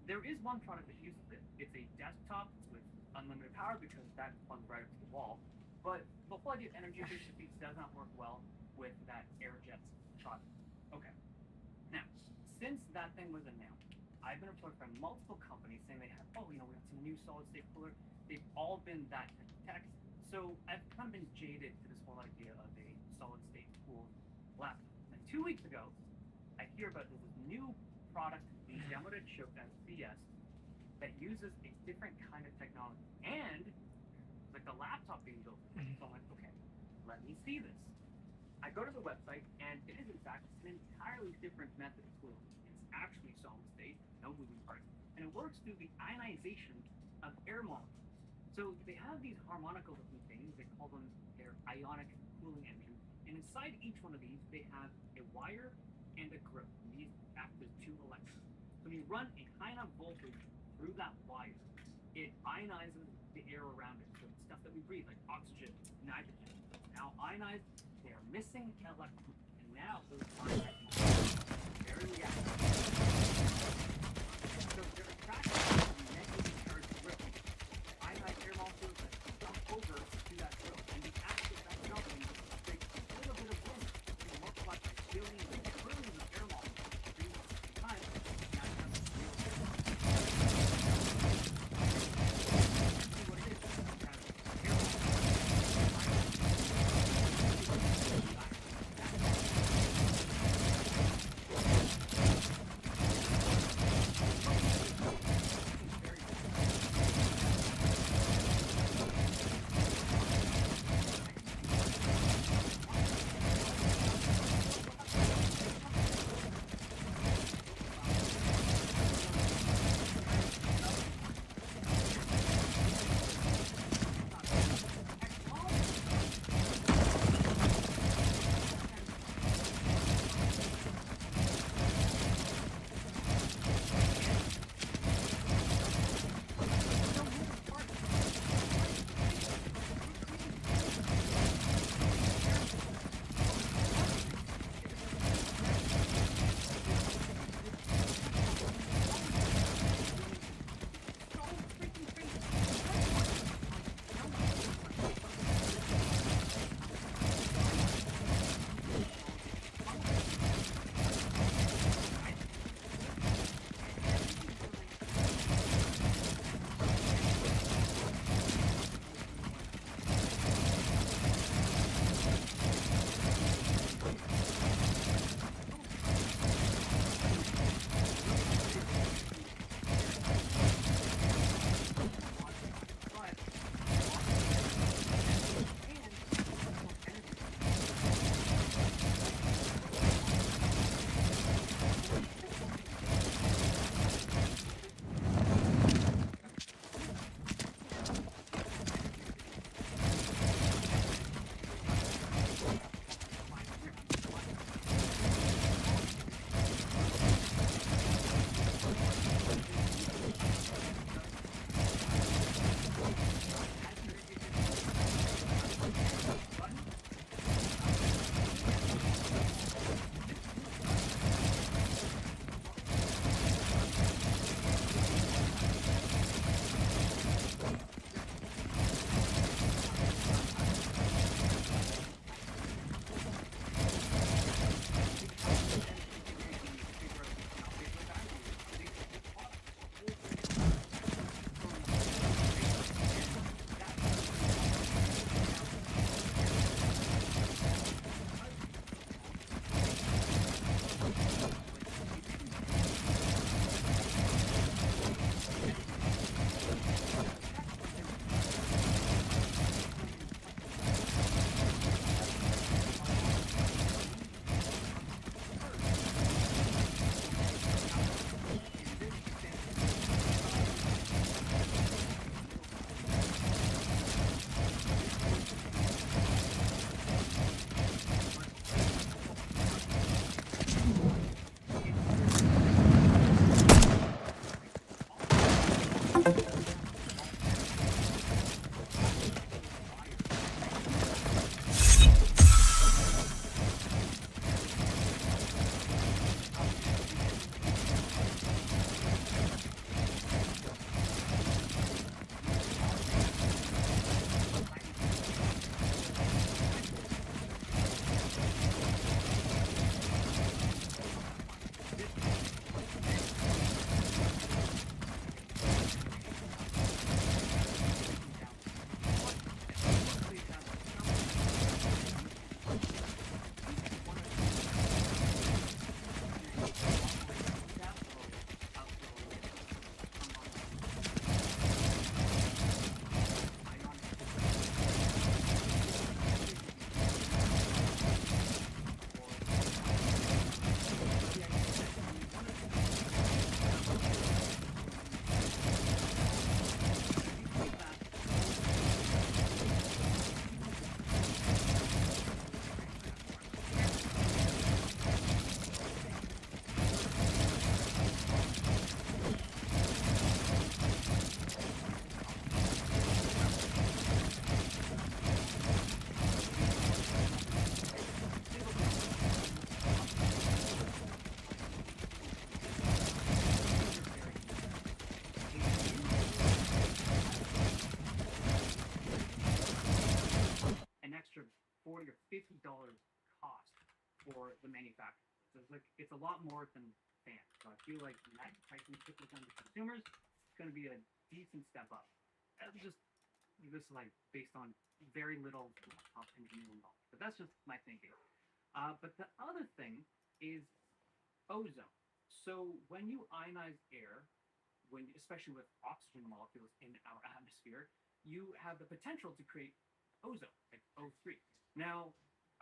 There is one product that uses it. It's a desktop with unlimited power because that plugs right up to the wall. But the whole idea of energy efficiency does not work well with that AirJet's product. Okay. Now, since that thing was announced, I've been approached by multiple companies saying they have, oh, we got some new solid state cooler. They've all been that type of tech. So I've kind of been jaded to this whole idea of a solid state cooled laptop. And 2 weeks ago, I hear about this new product being downloaded at show at CS that uses a different kind of technology. And it's like the laptop being built. So I'm like, okay, let me see this. I go to the website, and it is in fact an entirely different method of cooling. It's actually solid state, no moving parts, and it works through the ionization of air molecules. So they have these harmonical looking things, they call them their ionic cooling engine, and inside each one of these, they have a wire and a grill. And these act as two electrodes. So when you run a high enough voltage through that wire, it ionizes the air around it. So the stuff that we breathe, like oxygen, nitrogen, now ionized, they are missing electrons. And now those ionized very reactive. So they're attracted to the negatively charged grill. Ionized air molecules that jump over to that grill. And the act of that jumping creates a little bit of room to multiply by billions and trillions of air molecules at the same time. Now you have a real see what it is. You have air molecules. the manufacturer. So it's a lot more than fans. So I feel like that pricing typically on the consumers is going to be a decent step up. That's just this like based on very little top engineering knowledge, but that's just my thinking. But the other thing is ozone. So when you ionize air, when especially with oxygen molecules in our atmosphere, you have the potential to create ozone, like O3. Now,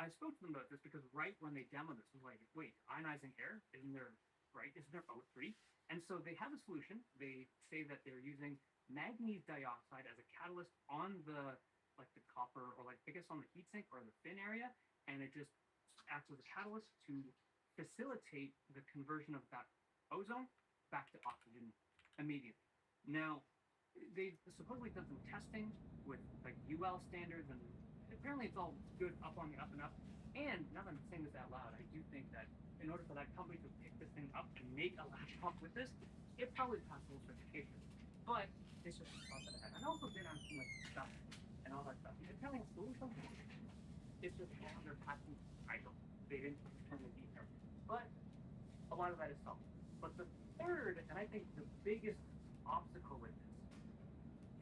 I spoke to them about this because right when they demoed this, I was like, wait, ionizing air, isn't there right? Isn't there O3? And so they have a solution. They say that they're using manganese dioxide as a catalyst on the like the copper or like I guess on the heatsink or the fin area, and it just acts as a catalyst to facilitate the conversion of that ozone back to oxygen immediately. Now, they supposedly done some testing with like UL standards, and apparently it's all good up on the up and up. And now that I'm saying this out loud, I do think that in order for that company to pick this thing up and make a laptop with this, it probably passed full certification. But it's just a thought that I had. And I also did on some like stuff and all that stuff. And apparently it's doing something. It's just on their patent title. They didn't determine the details. But a lot of that is solved. But the third, and I think the biggest obstacle with this,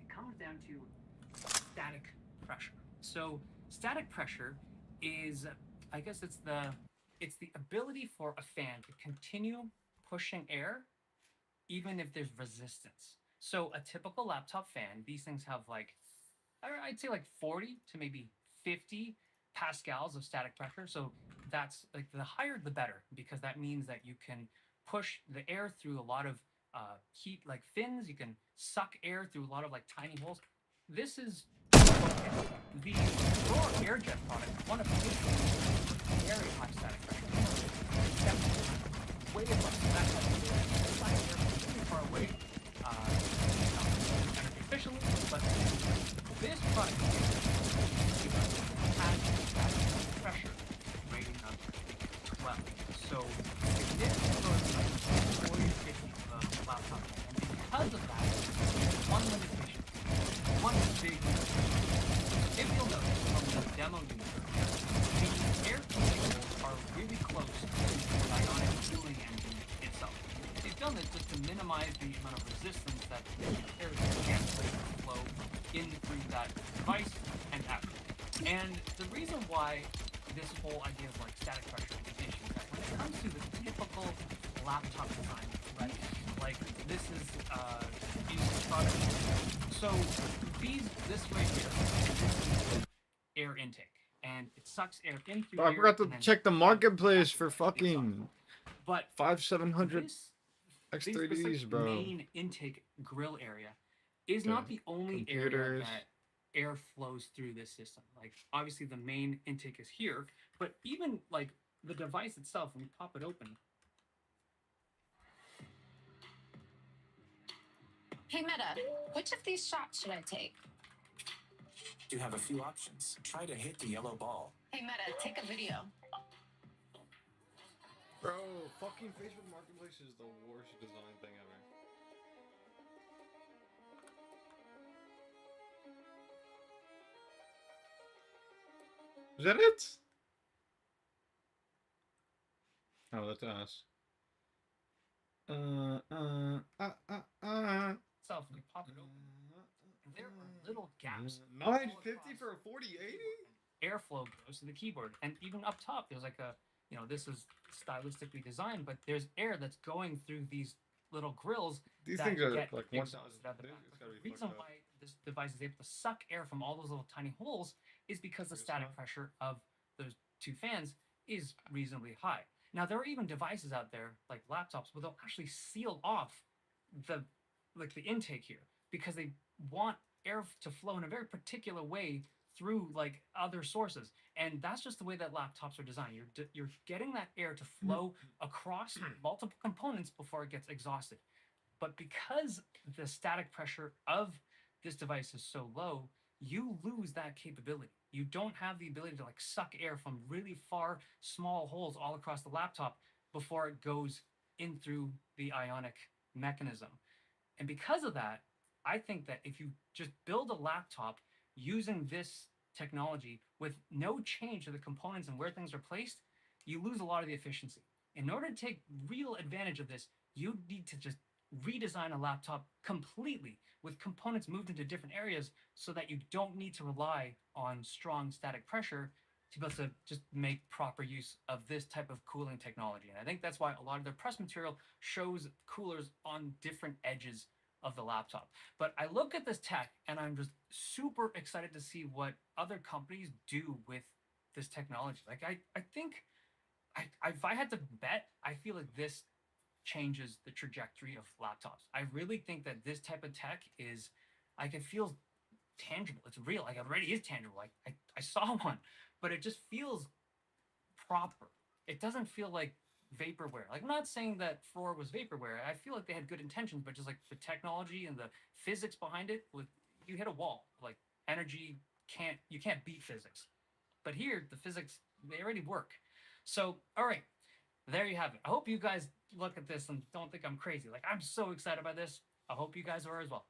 it comes down to static pressure. So static pressure is, I guess it's the ability for a fan to continue pushing air even if there's resistance. So a typical laptop fan, these things have like I'd say like 40 to maybe 50 pascals of static pressure. So that's like the higher the better, because that means that you can push the air through a lot of heat like fins. You can suck air through a lot of like tiny holes. This is okay. The Aurora Airjet product, one of the very high static pressure. Way above that kind of really far away. Energy efficiently, but this product has static pressure rating of 12. So if this goes like 40 to 50 of the laptop, and because of that, one limitation, one big limitation. If you'll notice from the demo unit, the air controls are really close to the ionic cooling engine itself. They've done this just to minimize the amount of resistance that the air can flow in through that device and out. And the reason why this whole idea of like static pressure is an issue is that when it comes to the typical laptop design, right? Like this is these products. So this right here, this is air intake, and it sucks air in through. Bro, I forgot to check the marketplace for fucking but 5700 X3Ds, bro. Main intake grill area is not the only area that air flows through this system. Like obviously the main intake is here, but even like the device itself, when you pop it open. Hey Meta, which of these shots should I take? You have a few options. Try to hit the yellow ball. Hey Meta, take a video. Bro, fucking Facebook Marketplace is the worst design thing ever. Is that it? Oh, that's us. Itself, when you pop it open, there are little gaps. 950 for a 4080? Airflow goes to the keyboard, and even up top, there's like a, this is stylistically designed, but there's air that's going through these little grills. These things are like 1,000. The reason why this device is able to suck air from all those little tiny holes is because the static pressure of those two fans is reasonably high. Now, there are even devices out there, like laptops, where they'll actually seal off the intake here because they want air to flow in a very particular way through like other sources, and that's just the way that laptops are designed. You're getting that air to flow across multiple components before it gets exhausted. But because the static pressure of this device is so low, you lose that capability. You don't have the ability to like suck air from really far, small holes all across the laptop before it goes in through the ionic mechanism. And because of that, I think that if you just build a laptop using this technology with no change to the components and where things are placed, you lose a lot of the efficiency. In order to take real advantage of this, you need to just redesign a laptop completely with components moved into different areas so that you don't need to rely on strong static pressure to be able to just make proper use of this type of cooling technology. And I think that's why a lot of their press material shows coolers on different edges of the laptop. But I look at this tech and I'm just super excited to see what other companies do with this technology. Like I think if I had to bet, I feel like this changes the trajectory of laptops. I really think that this type of tech is like it feels tangible. It's real. Like it already is tangible. Like I saw one, but it just feels proper. It doesn't feel like vaporware. Like I'm not saying that Frore was vaporware. I feel like they had good intentions, but just like the technology and the physics behind it, with you hit a wall. Like energy can't beat physics. But here the physics they already work. So all right, there you have it. I hope you guys look at this and don't think I'm crazy. Like I'm so excited by this. I hope you guys are as well.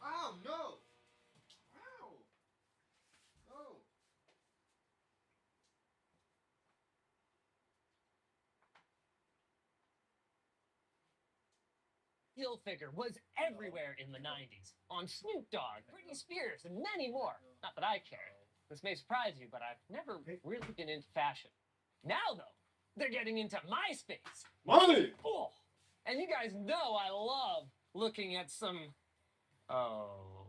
Oh no! Ow! No! Hilfiger was everywhere in the 90s, on Snoop Dogg, Britney Spears, and many more. Not that I cared. This may surprise you, but I've never really been into fashion. Now, though, they're getting into MySpace. Money! Oh, and you guys know I love looking at some... Oh,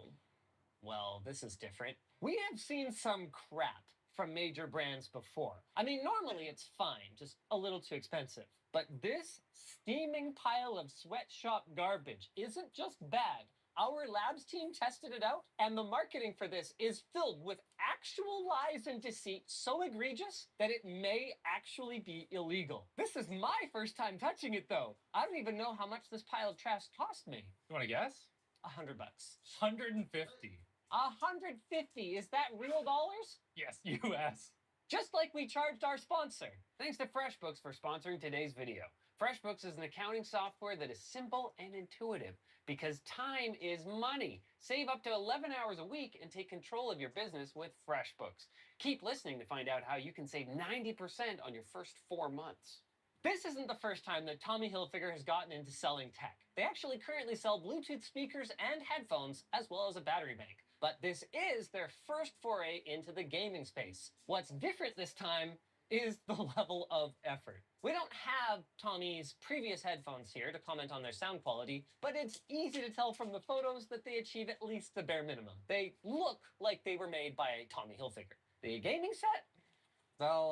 well, this is different. We have seen some crap from major brands before. I mean, normally it's fine, just a little too expensive. But this steaming pile of sweatshop garbage isn't just bad. Our labs team tested it out, and the marketing for this is filled with actual lies and deceit so egregious that it may actually be illegal. This is my first time touching it, though. I don't even know how much this pile of trash cost me. You want to guess? $100. 150. 150? Is that real dollars? Yes, US. Just like we charged our sponsor. Thanks to FreshBooks for sponsoring today's video. FreshBooks is an accounting software that is simple and intuitive because time is money. Save up to 11 hours a week and take control of your business with FreshBooks. Keep listening to find out how you can save 90% on your first 4 months. This isn't the first time that Tommy Hilfiger has gotten into selling tech. They actually currently sell Bluetooth speakers and headphones, as well as a battery bank. But this is their first foray into the gaming space. What's different this time is the level of effort. We don't have Tommy's previous headphones here to comment on their sound quality, but it's easy to tell from the photos that they achieve at least the bare minimum. They look like they were made by Tommy Hilfiger. The gaming set? Well,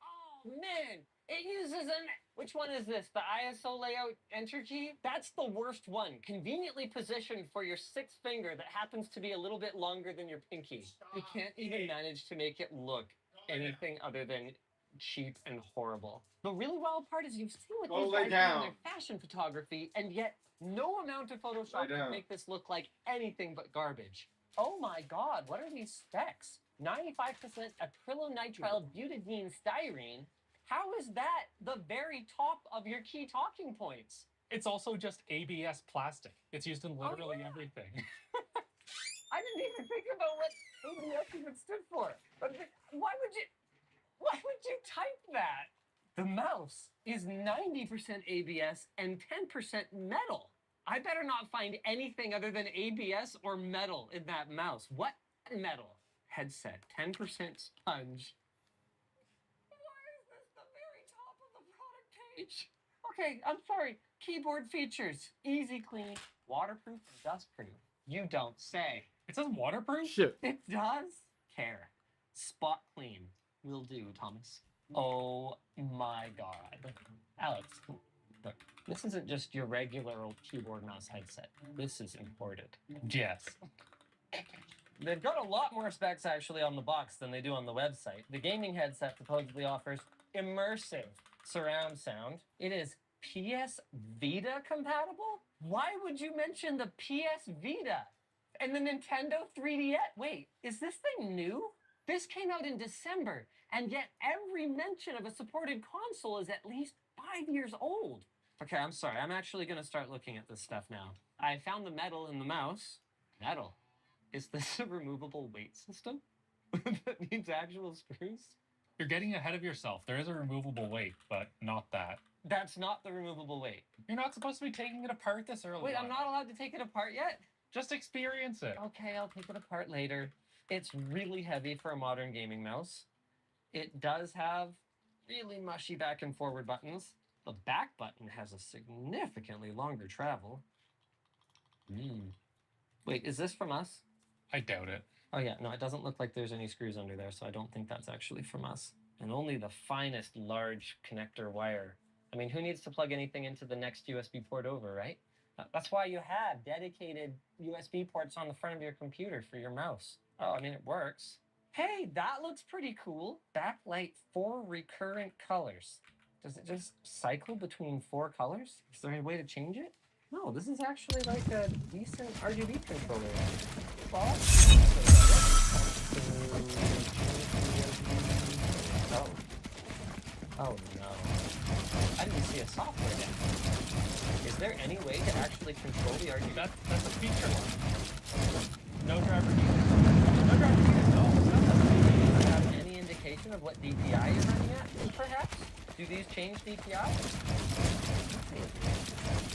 oh man, it uses an... Which one is this? The ISO layout enter key? That's the worst one. Conveniently positioned for your 6th finger that happens to be a little bit longer than your pinky. You can't even manage to make it look anything other than cheap and horrible. The really wild part is you've seen what these guys do in their fashion photography, and yet no amount of Photoshop can make this look like anything but garbage. Oh my God, what are these specs? 95% acrylonitrile butadiene styrene. How is that the very top of your key talking points? It's also just ABS plastic. It's used in literally yeah. everything. I didn't even think about what ABS even stood for. But why would you type that? The mouse is 90% ABS and 10% metal. I better not find anything other than ABS or metal in that mouse. What metal? Headset, 10% sponge. Why is this the very top of the product page? Okay, I'm sorry. Keyboard features. Easy clean, waterproof, and dustproof. You don't say. It says waterproof? Shit. It does? Care. Spot clean. Will do, Thomas. Oh my God. Alex, look, this isn't just your regular old keyboard mouse headset. This is imported. Yes. They've got a lot more specs actually on the box than they do on the website. The gaming headset supposedly offers immersive surround sound. It is PS Vita compatible? Why would you mention the PS Vita? And the Nintendo 3DS? Wait, is this thing new? This came out in December, and yet every mention of a supported console is at least 5 years old. Okay, I'm sorry. I'm actually going to start looking at this stuff now. I found the metal in the mouse. Metal? Is this a removable weight system that needs actual screws? You're getting ahead of yourself. There is a removable weight, but not that. That's not the removable weight. You're not supposed to be taking it apart this early. Wait, I'm not allowed to take it apart yet? Just experience it. Okay, I'll take it apart later. It's really heavy for a modern gaming mouse. It does have really mushy back and forward buttons. The back button has a significantly longer travel. Wait, is this from us? I doubt it. Oh yeah, no, it doesn't look like there's any screws under there, so I don't think that's actually from us. And only the finest large connector wire. I mean, who needs to plug anything into the next USB port over, right? That's why you have dedicated USB ports on the front of your computer for your mouse. Oh, I mean, it works. Hey, that looks pretty cool. Backlight 4 recurrent colors. Does it just cycle between 4 colors? Is there any way to change it? No, this is actually like a decent RGB controller. Well, oh no. I didn't see a software down. Is there any way to actually control the RGB? That's a feature one. No driver needed. No driver needed. No. Do you have any indication of what DPI you're running at, perhaps? Do these change DPI?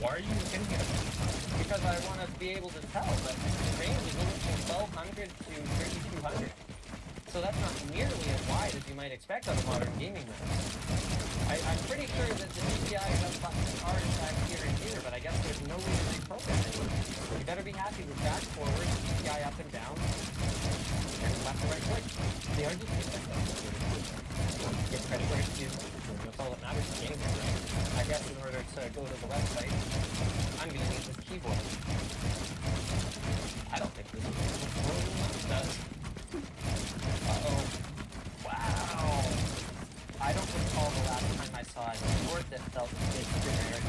Why are you hitting it? Because I want to be able to tell, but the range is only from 1200 to 3200. So that's not nearly as wide as you might expect on a modern gaming mouse. I'm pretty sure that the DPI buttons are in fact here and here, but I guess there's no way to reprogram it. You better be happy with back, forward, DPI up and down, and left and right click. The RGB system. Get credit where it's due. That's all that matters in gaming. I guess in order to go to the website, I'm going to need this keyboard. I don't think this does. Uh-oh. Wow. I don't recall the last time I saw a keyboard that felt this generic.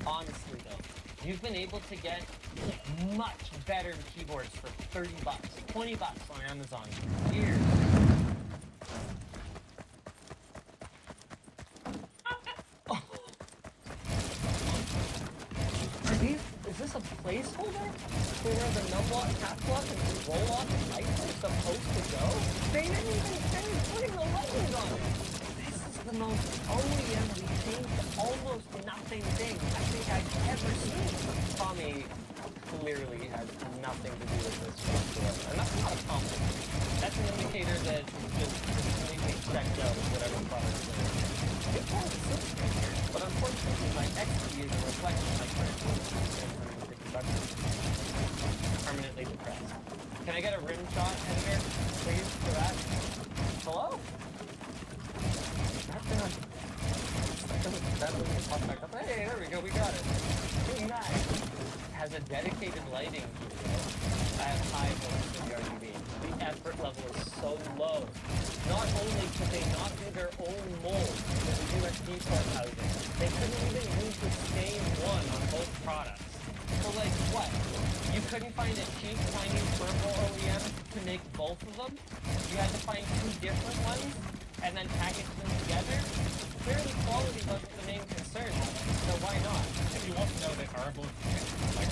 Honestly, though, you've been able to get much better keyboards for $30, $20 on Amazon. Years. Is this a placeholder for where the num-lock, tap-lock, and roll-off lights are supposed to go? They didn't even finish putting the lightning on it. This is the most OEM-y changed almost nothing thing I think I've ever seen. Tommy clearly has nothing to do with this whatsoever. And that's not a compliment. That's an indicator that just completely checked out whatever product it is. It's all the system here, but unfortunately my XP is a reflection of my current permanently depressed. Can I get a rim shot, editor, please, for that? Hello? That doesn't pop back up. Hey, there we go, we got it. Nice. Has a dedicated lighting studio. I have high hopes for the RGB. The effort level is so low. Not only could they not do their own mold for the USB port housing, they couldn't even use the same one on both products. So like what? You couldn't find a cheap Chinese purple both of them, you had to find 2 different ones and then package them together. Clearly quality wasn't the main concern, so why not? If you want to know, they are both like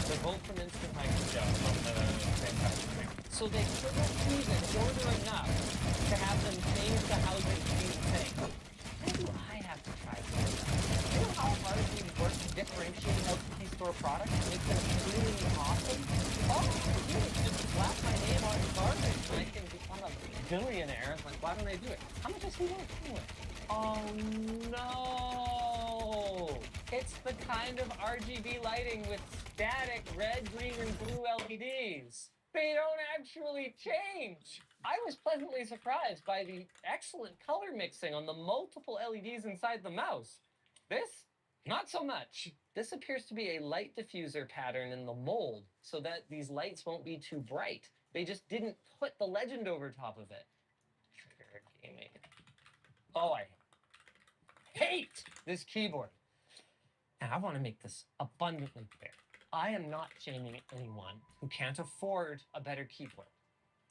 They're both from Instant Micro. yeah, from the same company. So they couldn't even order enough to have them change the housing to be the same. Why do I have to try this? You know how hard we work to differentiate LCD store products and make them really awesome? All I have to do is just slap my name on garbage and I can become a billionaire. Like, why don't I do it? How much is he worth anyway? Oh no! It's the kind of RGB lighting with static red, green, and blue LEDs. They don't actually change. I was pleasantly surprised by the excellent color mixing on the multiple LEDs inside the mouse. This, not so much. This appears to be a light diffuser pattern in the mold so that these lights won't be too bright. They just didn't put the legend over top of it. Trigger gaming. Oh, I hate this keyboard. And I want to make this abundantly clear. I am not shaming anyone who can't afford a better keyboard.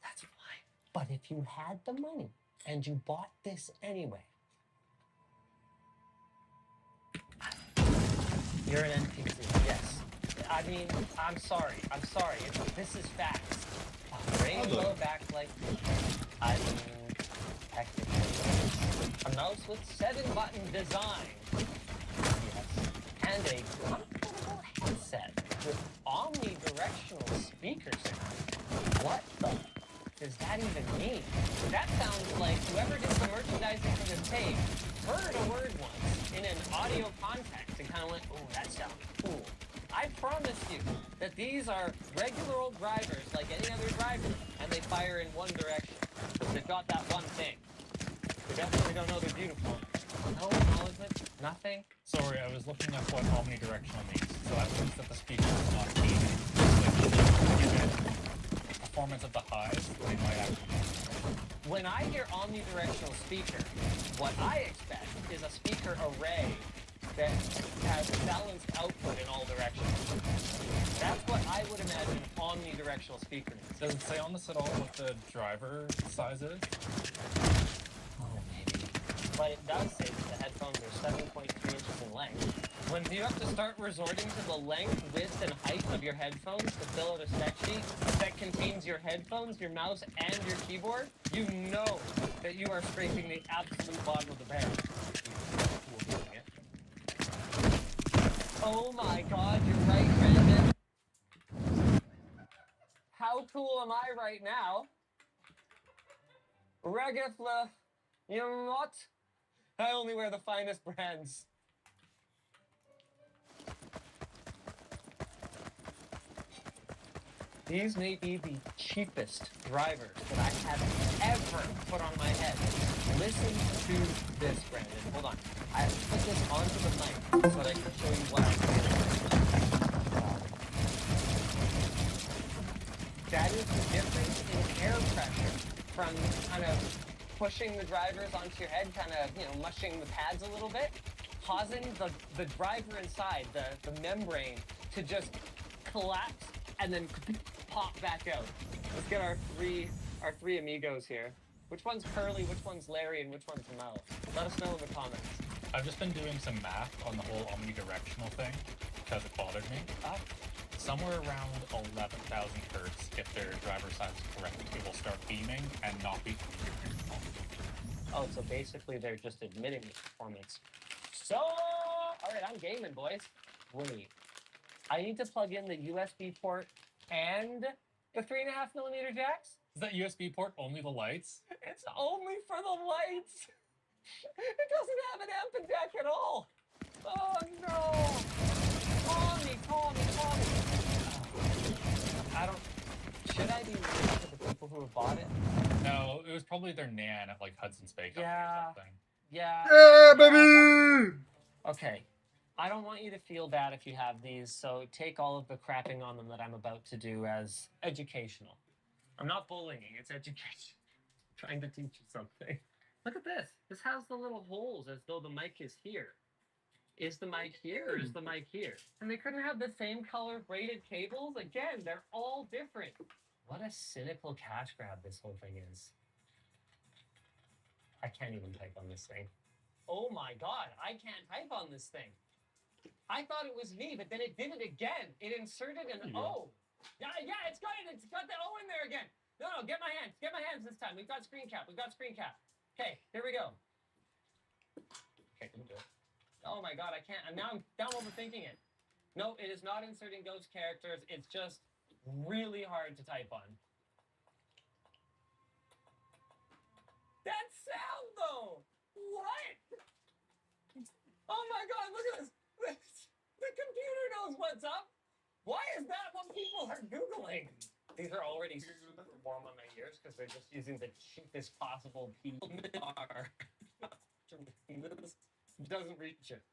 That's fine. But if you had the money and you bought this anyway, you're an NPC, yes. I mean, I'm sorry. This is facts. A rainbow backlight. I mean, technically, a mouse with 7-button design. Yes. And a comfortable headset with omnidirectional speakers. What the does that even mean? That sounds like whoever did the merchandising for this page heard a word once in an audio context and kind of went, oh, that sounds cool. I promise you that these are regular old drivers like any other driver, and they fire in one direction. Because they've got that one thing. They definitely don't know they're beautiful. No acknowledgement, nothing. Sorry, I was looking up what omnidirectional means. So that means that the speaker is not aiming. Like, you get performance at the highs, they might actually. When I hear omnidirectional speaker, what I expect is a speaker array that has balanced output in all directions. That's what I would imagine omnidirectional speaker means. Does it say on this at all what the driver size is? Oh, maybe. But it does say that the headphones are 7.3 inches in length. When you have to start resorting to the length, width, and height of your headphones to fill out a spec sheet that contains your headphones, your mouse, and your keyboard, you know that you are scraping the absolute bottom of the barrel. Oh my god, you're right, Brandon. How cool am I right now? Regifla, you know what? I only wear the finest brands. These may be the cheapest drivers that I have ever put on my head. Listen to this, Brandon. Hold on. I have to put this onto the mic so that I can show you what I'm doing. That is the difference in air pressure from kind of pushing the drivers onto your head, kind of, you know, mushing the pads a little bit, causing the driver inside, the membrane, to just collapse and then pop back out. Let's get our three amigos here. Which one's Curly, which one's Larry, and which one's Mel? Let us know in the comments. I've just been doing some math on the whole omnidirectional thing because it bothered me. Somewhere around 11,000 hertz, if their driver size is correct, it will start beaming and not be. Oh, so basically they're just admitting the performance. So, all right, I'm gaming, boys. Wait, I need to plug in the USB port and the 3.5mm jacks? Is that USB port only the lights? It's only for the lights. It doesn't have an amp jack at all. Oh no! Tommy. I don't. Should I be rude to the people who have bought it? No, it was probably their NAN at like Hudson's Bay Company or something. Yeah. Yeah, baby! Okay. I don't want you to feel bad if you have these, so take all of the crapping on them that I'm about to do as educational. I'm not bullying, it's education. I'm trying to teach you something. Look at this. This has the little holes as though the mic is here. Is the mic here or is the mic here? And they couldn't have the same color braided cables? Again, they're all different. What a cynical cash grab this whole thing is. I can't even type on this thing. Oh my god, I can't type on this thing. I thought it was me, but then it did it again. It inserted an O. Yeah, it's got it. It's got the O in there again. No, get my hands. Get my hands this time. We've got screen cap. Okay, here we go. Okay, didn't do it. Oh my god, I can't. I'm overthinking it. No, it is not inserting those characters. It's just really hard to type on. That sound though! What? Oh my god, look at this! The computer knows what's up! Why is that what people are Googling? These are already super warm on my ears because they're just using the cheapest possible PR. This doesn't reach it.